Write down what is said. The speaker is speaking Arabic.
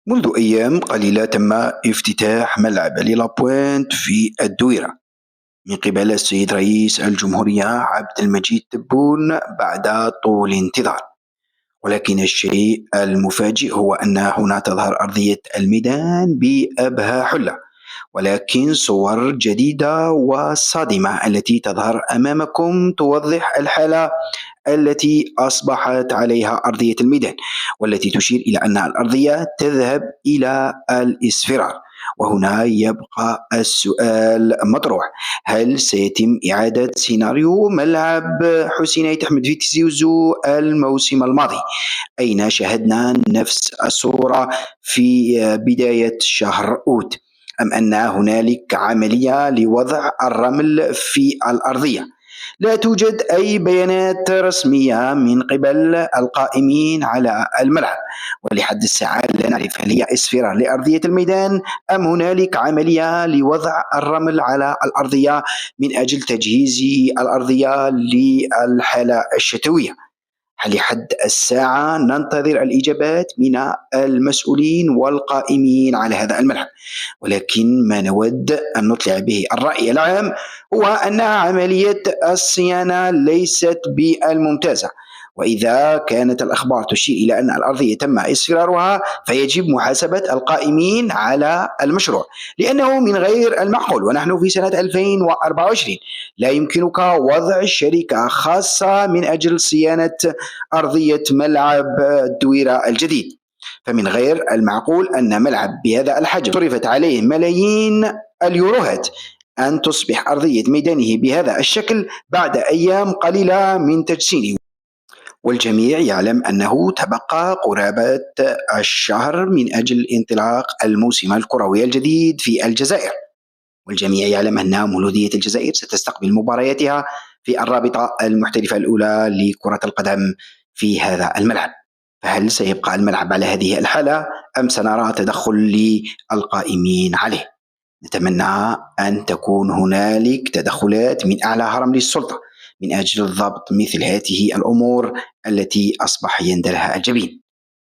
منذ أيام قليلة تم افتتاح ملعب لابوينت في الدويرة من قبل السيد رئيس الجمهورية عبد المجيد تبون بعد طول انتظار. ولكن الشيء المفاجئ هو أن هنا تظهر أرضية الميدان بأبهى حلة، ولكن صور جديدة وصادمة التي تظهر أمامكم توضح الحالة التي أصبحت عليها أرضية الميدان، والتي تشير إلى أن الأرضية تذهب إلى الإصفرار. وهنا يبقى السؤال مطروح: هل سيتم إعادة سيناريو ملعب حسين أيت أحمد في تيزي وزو الموسم الماضي، أين شاهدنا نفس الصورة في بداية شهر أوت، أم أن هنالك عملية لوضع الرمل في الأرضية؟ لا توجد أي بيانات رسمية من قبل القائمين على الملعب، ولحد الساعة لا نعرف هل هي إصفرار لأرضية الميدان أم هنالك عملية لوضع الرمل على الأرضية من أجل تجهيز الأرضية للحالة الشتوية. لحد الساعة ننتظر الإجابات من المسؤولين والقائمين على هذا الملعب، ولكن ما نود أن نطلع به الرأي العام هو أن عملية الصيانة ليست بالممتازة. وإذا كانت الأخبار تشير إلى أن الأرضية تم إصفرارها فيجب محاسبة القائمين على المشروع، لأنه من غير المعقول ونحن في سنة 2024 لا يمكنك وضع شركة خاصة من أجل صيانة أرضية ملعب الدويرة الجديد. فمن غير المعقول أن ملعب بهذا الحجم صرفت عليه ملايين اليوروهات أن تصبح أرضية ميدانه بهذا الشكل بعد أيام قليلة من تجسينه. والجميع يعلم أنه تبقى قرابة الشهر من أجل انطلاق الموسم الكروي الجديد في الجزائر، والجميع يعلم أن مولودية الجزائر ستستقبل مبارياتها في الرابطة المحترفة الأولى لكرة القدم في هذا الملعب. فهل سيبقى الملعب على هذه الحالة أم سنرى تدخل للقائمين عليه؟ نتمنى أن تكون هنالك تدخلات من أعلى هرم للسلطة من أجل ضبط مثل هذه الأمور التي أصبح يندلها الجبين.